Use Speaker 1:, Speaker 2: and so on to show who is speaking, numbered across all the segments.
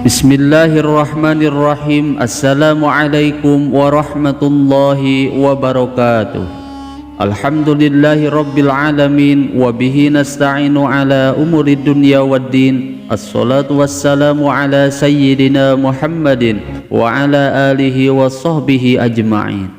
Speaker 1: Bismillahirrahmanirrahim. Assalamualaikum warahmatullahi wabarakatuh. Alhamdulillahi rabbil alamin. Wabihi nasta'inu ala umuri dunya waddin. Assalatu wassalamu ala sayyidina Muhammadin wa ala alihi wa sahbihi ajma'in.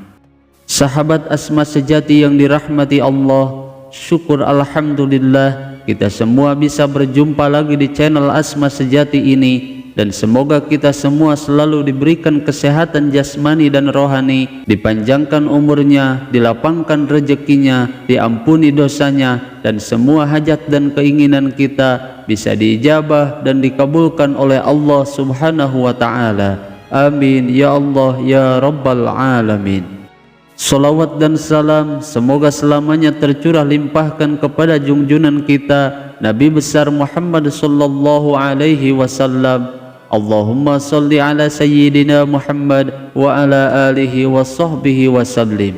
Speaker 1: Sahabat Asma sejati yang dirahmati Allah, syukur alhamdulillah kita semua bisa berjumpa lagi di channel Asma Sejati ini. Dan semoga kita semua selalu diberikan kesehatan jasmani dan rohani, dipanjangkan umurnya, dilapangkan rezekinya, diampuni dosanya, dan semua hajat dan keinginan kita bisa diijabah dan dikabulkan oleh Allah Subhanahu wa Ta'ala. Amin ya Allah ya Rabbal Alamin. Salawat dan salam semoga selamanya tercurah limpahkan kepada junjunan kita Nabi besar Muhammad sallallahu alaihi wasallam. Allahumma salli ala sayyidina Muhammad wa ala alihi wa sahbihi wa sallim.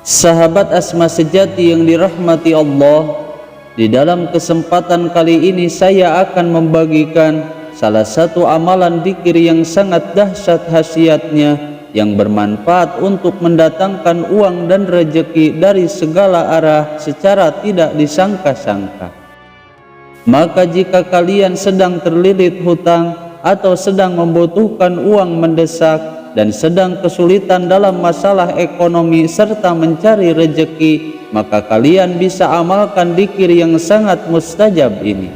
Speaker 1: Sahabat Asma Sejati yang dirahmati Allah, di dalam kesempatan kali ini saya akan membagikan salah satu amalan dzikir yang sangat dahsyat khasiatnya, yang bermanfaat untuk mendatangkan uang dan rezeki dari segala arah secara tidak disangka-sangka. Maka jika kalian sedang terlilit hutang atau sedang membutuhkan uang mendesak dan sedang kesulitan dalam masalah ekonomi serta mencari rezeki, maka kalian bisa amalkan dzikir yang sangat mustajab ini.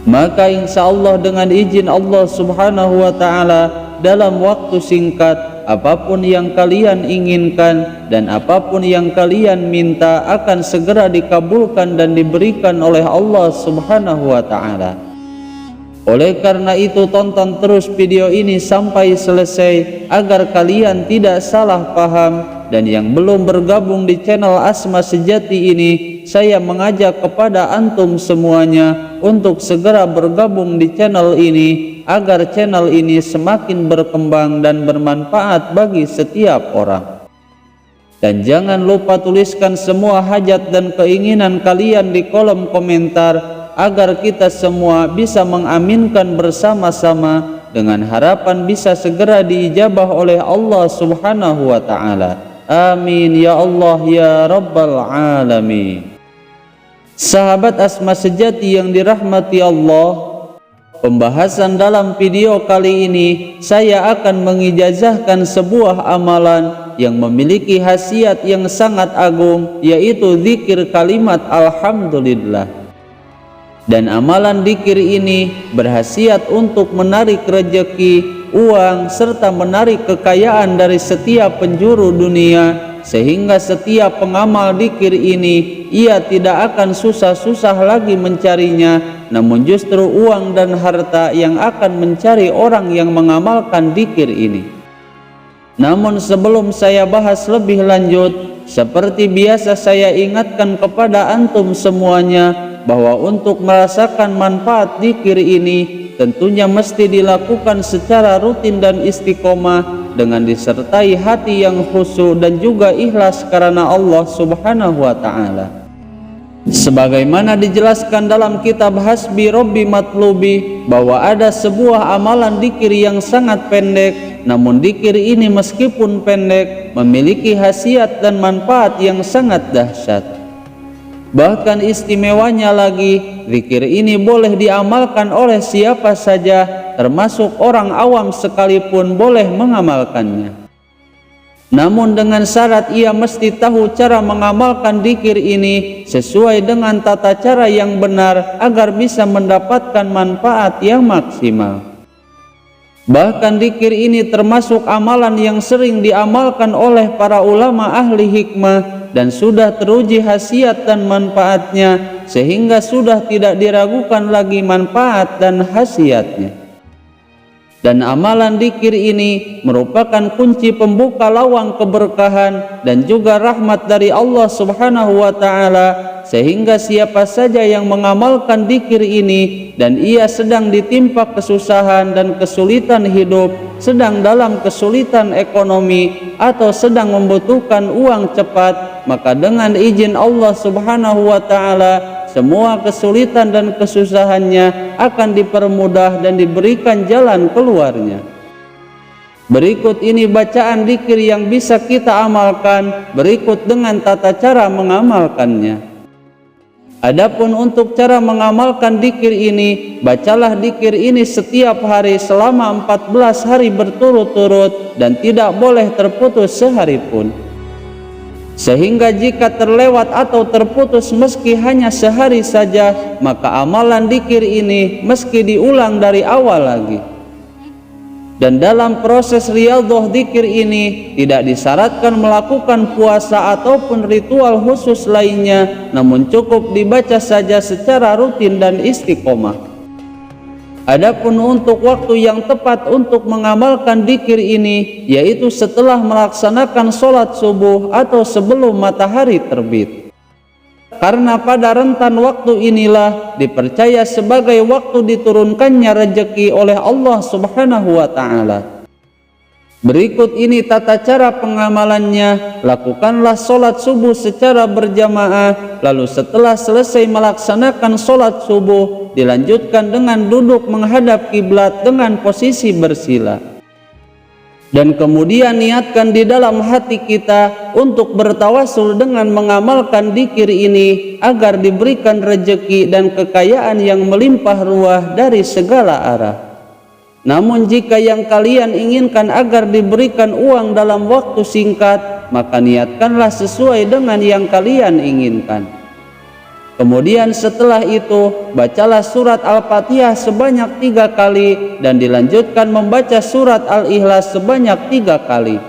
Speaker 1: Maka insya Allah dengan izin Allah Subhanahu wa Ta'ala, dalam waktu singkat apapun yang kalian inginkan dan apapun yang kalian minta akan segera dikabulkan dan diberikan oleh Allah Subhanahu wa Ta'ala. Oleh karena itu tonton terus video ini sampai selesai agar kalian tidak salah paham. Dan yang belum bergabung di channel Asma Sejati ini, saya mengajak kepada antum semuanya untuk segera bergabung di channel ini agar channel ini semakin berkembang dan bermanfaat bagi setiap orang. Dan jangan lupa tuliskan semua hajat dan keinginan kalian di kolom komentar agar kita semua bisa mengaminkan bersama-sama dengan harapan bisa segera diijabah oleh Allah Subhanahu wa Ta'ala. Amin ya Allah ya Rabbal Alamin. Sahabat Asma Sejati yang dirahmati Allah, pembahasan dalam video kali ini saya akan mengijazahkan sebuah amalan yang memiliki khasiat yang sangat agung, yaitu zikir kalimat Alhamdulillah. Dan amalan dzikir ini berhasiat untuk menarik rezeki, uang, serta menarik kekayaan dari setiap penjuru dunia, sehingga setiap pengamal dzikir ini ia tidak akan susah-susah lagi mencarinya, namun justru uang dan harta yang akan mencari orang yang mengamalkan dzikir ini. Namun sebelum saya bahas lebih lanjut, seperti biasa saya ingatkan kepada antum semuanya bahwa untuk merasakan manfaat dzikir ini tentunya mesti dilakukan secara rutin dan istiqomah dengan disertai hati yang khusyuk dan juga ikhlas karena Allah Subhanahu wa Ta'ala. Sebagaimana dijelaskan dalam kitab Hasbi Rabbi Matlubi bahwa ada sebuah amalan dzikir yang sangat pendek, namun dzikir ini meskipun pendek memiliki khasiat dan manfaat yang sangat dahsyat. Bahkan istimewanya lagi, zikir ini boleh diamalkan oleh siapa saja, termasuk orang awam sekalipun boleh mengamalkannya. Namun dengan syarat ia mesti tahu cara mengamalkan zikir ini sesuai dengan tata cara yang benar agar bisa mendapatkan manfaat yang maksimal. Bahkan zikir ini termasuk amalan yang sering diamalkan oleh para ulama ahli hikmah dan sudah teruji khasiat dan manfaatnya, sehingga sudah tidak diragukan lagi manfaat dan khasiatnya. Dan amalan dzikir ini merupakan kunci pembuka lawang keberkahan dan juga rahmat dari Allah Subhanahu wa taala, sehingga siapa saja yang mengamalkan dzikir ini dan ia sedang ditimpa kesusahan dan kesulitan hidup, sedang dalam kesulitan ekonomi atau sedang membutuhkan uang cepat, maka dengan izin Allah Subhanahu wa taala semua kesulitan dan kesusahannya akan dipermudah dan diberikan jalan keluarnya. Berikut ini bacaan dzikir yang bisa kita amalkan, berikut dengan tata cara mengamalkannya. Adapun untuk cara mengamalkan dzikir ini, bacalah dzikir ini setiap hari selama 14 hari berturut-turut dan tidak boleh terputus sehari pun. Sehingga jika terlewat atau terputus meski hanya sehari saja, maka amalan dzikir ini meski diulang dari awal lagi. Dan dalam proses riyadhah dzikir ini tidak disyaratkan melakukan puasa ataupun ritual khusus lainnya, namun cukup dibaca saja secara rutin dan istiqomah. Adapun untuk waktu yang tepat untuk mengamalkan dzikir ini, yaitu setelah melaksanakan sholat subuh atau sebelum matahari terbit. Karena pada rentan waktu inilah dipercaya sebagai waktu diturunkannya rezeki oleh Allah Subhanahu wa taala. Berikut ini tata cara pengamalannya. Lakukanlah sholat subuh secara berjamaah, lalu setelah selesai melaksanakan sholat subuh, dilanjutkan dengan duduk menghadap kiblat dengan posisi bersila. Dan kemudian niatkan di dalam hati kita untuk bertawasul dengan mengamalkan dzikir ini agar diberikan rezeki dan kekayaan yang melimpah ruah dari segala arah. Namun jika yang kalian inginkan agar diberikan uang dalam waktu singkat, maka niatkanlah sesuai dengan yang kalian inginkan. Kemudian setelah itu, bacalah surat Al-Fatihah sebanyak 3 kali dan dilanjutkan membaca surat Al-Ikhlas sebanyak 3 kali.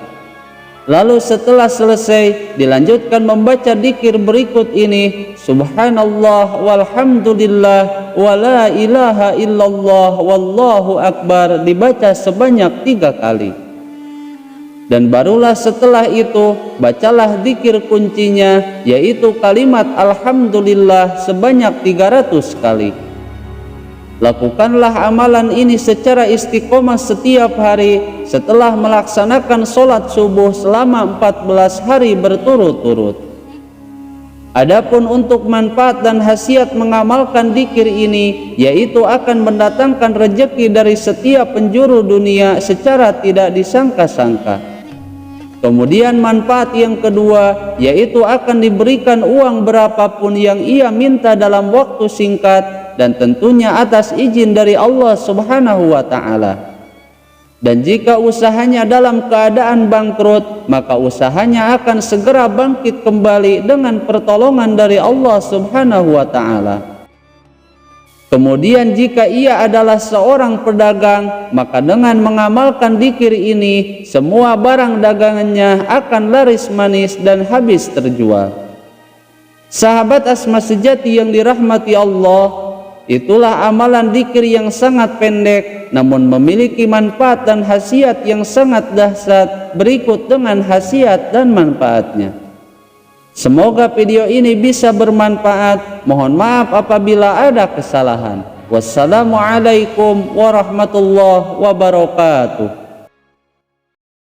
Speaker 1: Lalu setelah selesai, dilanjutkan membaca dzikir berikut ini: Subhanallah walhamdulillah wa la ilaha illallah wallahu akbar, dibaca sebanyak 3 kali. Dan barulah setelah itu bacalah dzikir kuncinya, yaitu kalimat alhamdulillah sebanyak 300 kali. Lakukanlah amalan ini secara istiqomah setiap hari setelah melaksanakan sholat subuh selama 14 hari berturut-turut. Adapun untuk manfaat dan khasiat mengamalkan dzikir ini, yaitu akan mendatangkan rezeki dari setiap penjuru dunia secara tidak disangka-sangka. Kemudian manfaat yang kedua, yaitu akan diberikan uang berapapun yang ia minta dalam waktu singkat, dan tentunya atas izin dari Allah Subhanahu wa taala. Dan jika usahanya dalam keadaan bangkrut, maka usahanya akan segera bangkit kembali dengan pertolongan dari Allah Subhanahu wa taala. Kemudian jika ia adalah seorang pedagang, maka dengan mengamalkan dzikir ini, semua barang dagangannya akan laris manis dan habis terjual. Sahabat Asma sejati yang dirahmati Allah, itulah amalan dzikir yang sangat pendek namun memiliki manfaat dan khasiat yang sangat dahsyat. Berikut dengan khasiat dan manfaatnya. Semoga video ini bisa bermanfaat. Mohon maaf apabila ada kesalahan. Wassalamualaikum warahmatullahi wabarakatuh.